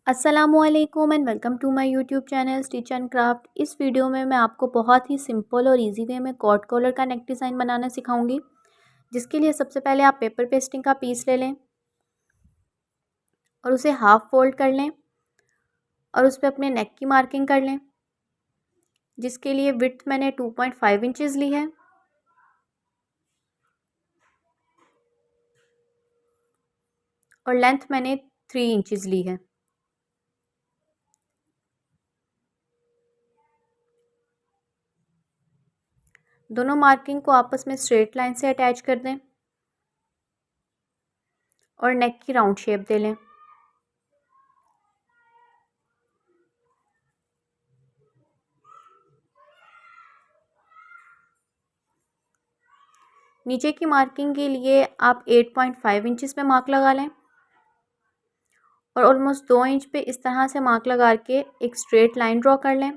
अस्सलामुअलैकुम and welcome to my YouTube channel stitch and craft. इस video में मैं आपको बहुत ही सिंपल और इजी वे में कॉट कॉलर का नेक डिज़ाइन बनाना सिखाऊंगी। जिसके लिए सबसे पहले आप पेपर पेस्टिंग का पीस ले लें और उसे हाफ फोल्ड कर लें और उस पर अपने नेक की मार्किंग कर लें। जिसके लिए विड्थ मैंने 2.5 इंचज़ ली है और लेंथ मैंने 3 इंचज़ ली है। दोनों मार्किंग को आपस में स्ट्रेट लाइन से अटैच कर दें और नेक की राउंड शेप दे लें। नीचे की मार्किंग के लिए आप 8.5 इंचज़ पे मार्क लगा लें और ऑलमोस्ट 2 इंच पे इस तरह से मार्क लगा के एक स्ट्रेट लाइन ड्रॉ कर लें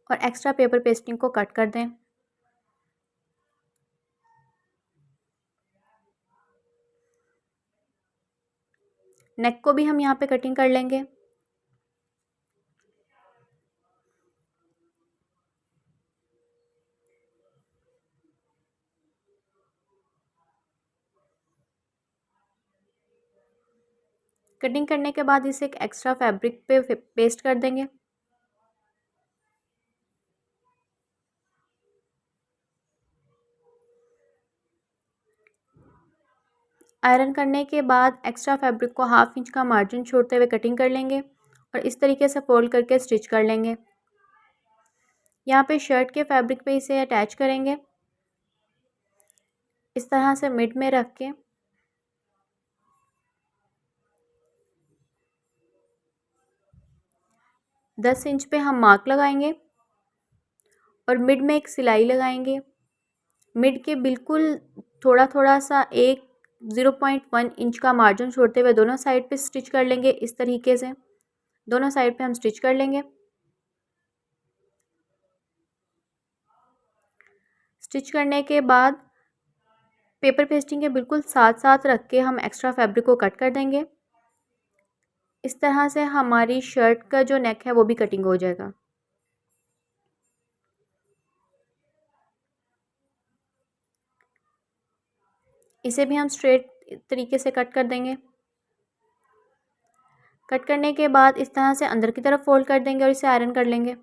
और एक्स्ट्रा पेपर पेस्टिंग को कट कर दें। नेक को भी हम यहाँ पे कटिंग कर लेंगे। कटिंग करने के बाद इसे एक एक्स्ट्रा फैब्रिक पे पेस्ट कर देंगे। आयरन करने के बाद एक्स्ट्रा फैब्रिक को हाफ इंच का मार्जिन छोड़ते हुए कटिंग कर लेंगे और इस तरीके से फोल्ड करके स्टिच कर लेंगे। यहाँ पे शर्ट के फैब्रिक पे इसे अटैच करेंगे इस तरह से मिड में रख के। दस इंच पे हम मार्क लगाएंगे और मिड में एक सिलाई लगाएंगे। मिड के बिल्कुल थोड़ा थोड़ा सा 0.1 इंच का मार्जिन छोड़ते हुए दोनों साइड पे स्टिच कर लेंगे। इस तरीके से दोनों साइड पे हम स्टिच कर लेंगे। स्टिच करने के बाद पेपर पेस्टिंग के बिल्कुल साथ साथ रख के हम एक्स्ट्रा फैब्रिक को कट कर देंगे। इस तरह से हमारी शर्ट का जो नेक है वो भी कटिंग हो जाएगा। इसे भी हम स्ट्रेट तरीके से कट कर देंगे। कट करने के बाद इस तरह से अंदर की तरफ फोल्ड कर देंगे और इसे आयरन कर लेंगे।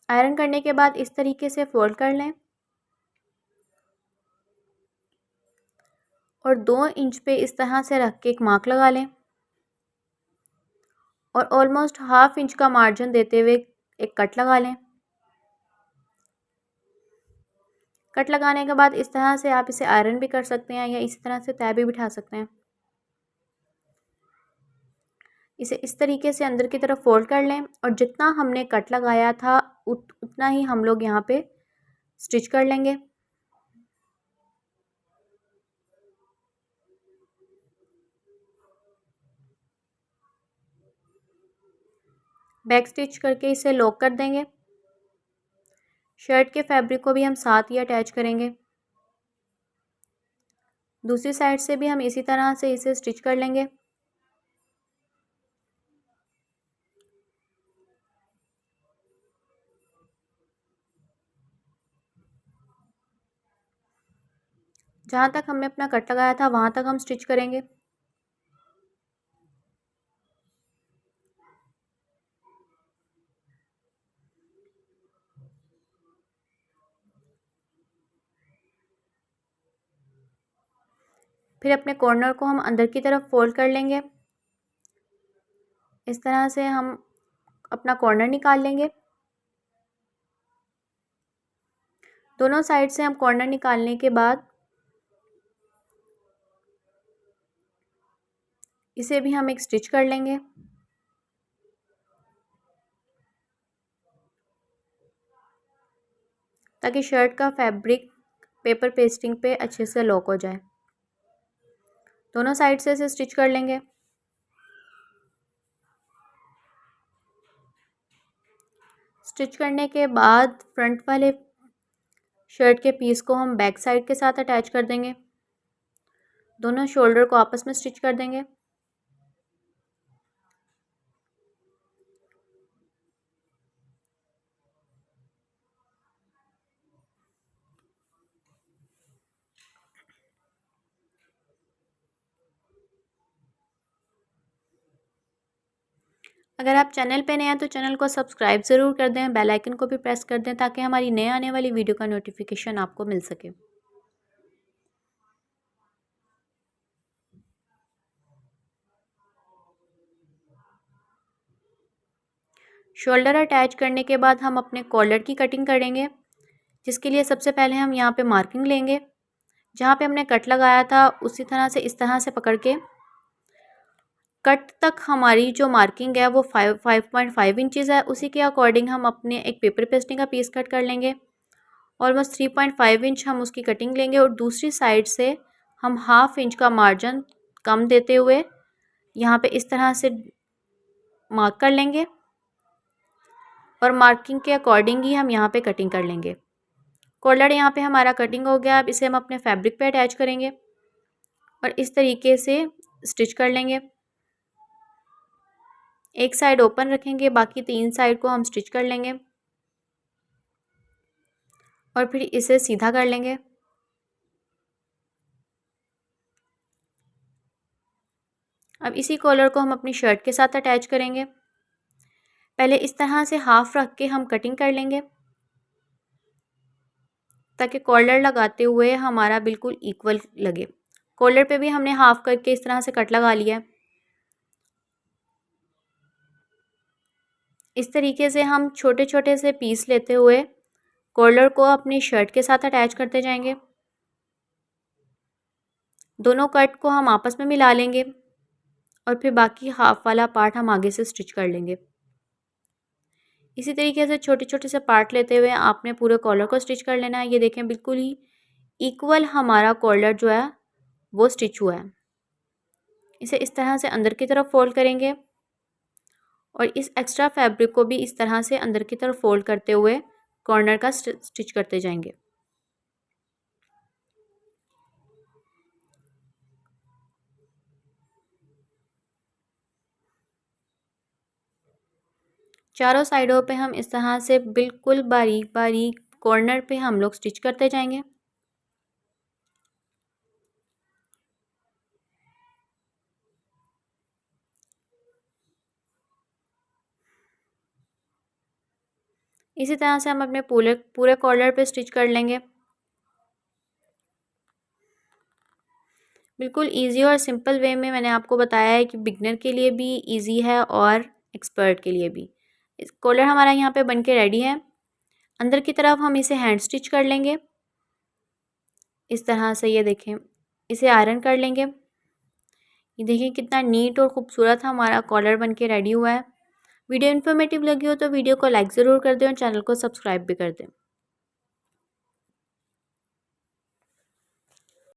आयरन करने के बाद इस तरीके से फोल्ड कर लें और 2 इंच पे इस तरह से रख के एक मार्क लगा लें और ऑलमोस्ट हाफ इंच का मार्जिन देते हुए एक कट लगा लें। कट लगाने के बाद इस तरह से आप इसे आयरन भी कर सकते हैं या इसी तरह से तय भी बिठा सकते हैं। इसे इस तरीके से अंदर की तरफ फोल्ड कर लें और जितना हमने कट लगाया था उतना ही हम लोग यहाँ पे स्टिच कर लेंगे। बैक स्टिच करके इसे लॉक कर देंगे। शर्ट के फैब्रिक को भी हम साथ ही अटैच करेंगे। दूसरी साइड से भी हम इसी तरह से इसे स्टिच कर लेंगे। जहाँ तक हमने अपना कट लगाया था वहाँ तक हम स्टिच करेंगे। फिर अपने कॉर्नर को हम अंदर की तरफ फोल्ड कर लेंगे। इस तरह से हम अपना कॉर्नर निकाल लेंगे। दोनों साइड से हम कॉर्नर निकालने के बाद इसे भी हम एक स्टिच कर लेंगे। ताकि शर्ट का फैब्रिक पेपर पेस्टिंग पे अच्छे से लॉक हो जाए। दोनों साइड से इसे स्टिच कर लेंगे। स्टिच करने के बाद फ्रंट वाले शर्ट के पीस को हम बैक साइड के साथ अटैच कर देंगे। दोनों शोल्डर को आपस में स्टिच कर देंगे। अगर आप चैनल पे नए हैं तो चैनल को सब्सक्राइब ज़रूर कर दें, बेल आइकन को भी प्रेस कर दें ताकि हमारी नए आने वाली वीडियो का नोटिफिकेशन आपको मिल सके। शोल्डर अटैच करने के बाद हम अपने कॉलर की कटिंग करेंगे, जिसके लिए सबसे पहले हम यहाँ पे मार्किंग लेंगे। जहाँ पे हमने कट लगाया था उसी तरह से इस तरह से पकड़ के कट तक हमारी जो मार्किंग है वो 5.5 इंचज़ है। उसी के अकॉर्डिंग हम अपने एक पेपर पेस्टिंग का पीस कट कर लेंगे। ऑलमोस्ट 3.5 इंच हम उसकी कटिंग लेंगे और दूसरी साइड से हम 1/2 इंच का मार्जिन कम देते हुए यहाँ पे इस तरह से मार्क कर लेंगे और मार्किंग के अकॉर्डिंग ही हम यहाँ पे कटिंग कर लेंगे। कॉलर यहाँ पे हमारा कटिंग हो गया। अब इसे हम अपने फैब्रिक पे अटैच करेंगे और इस तरीके से स्टिच कर लेंगे। एक साइड ओपन रखेंगे, बाकी 3 साइड को हम स्टिच कर लेंगे और फिर इसे सीधा कर लेंगे। अब इसी कॉलर को हम अपनी शर्ट के साथ अटैच करेंगे। पहले इस तरह से हाफ रख के हम कटिंग कर लेंगे ताकि कॉलर लगाते हुए हमारा बिल्कुल इक्वल लगे। कॉलर पे भी हमने हाफ करके इस तरह से कट लगा लिया है। इस तरीके से हम छोटे छोटे से पीस लेते हुए कॉलर को अपनी शर्ट के साथ अटैच करते जाएंगे। दोनों कट को हम आपस में मिला लेंगे और फिर बाकी हाफ वाला पार्ट हम आगे से स्टिच कर लेंगे। इसी तरीके से छोटे छोटे से पार्ट लेते हुए आपने पूरे कॉलर को स्टिच कर लेना है। ये देखें बिल्कुल ही इक्वल हमारा कॉलर जो है वो स्टिच हुआ है। इसे इस तरह से अंदर की तरफ फोल्ड करेंगे और इस एक्स्ट्रा फैब्रिक को भी इस तरह से अंदर की तरफ फोल्ड करते हुए कॉर्नर का स्टिच करते जाएंगे। चारों साइडों पे हम इस तरह से बिल्कुल बारीक बारीक कॉर्नर पे हम लोग स्टिच करते जाएंगे। इसी तरह से हम अपने पूरे पूरे कॉलर पे स्टिच कर लेंगे। बिल्कुल इजी और सिंपल वे में मैंने आपको बताया है कि बिगनर के लिए भी इजी है और एक्सपर्ट के लिए भी। इस कॉलर हमारा यहाँ पे बन के रेडी है। अंदर की तरफ हम इसे हैंड स्टिच कर लेंगे इस तरह से। ये देखें, इसे आयरन कर लेंगे। ये देखिए कितना नीट और ख़ूबसूरत हमारा कॉलर बन के रेडी हुआ है। वीडियो इन्फॉर्मेटिव लगी हो तो वीडियो को लाइक ज़रूर कर दें और चैनल को सब्सक्राइब भी कर दें।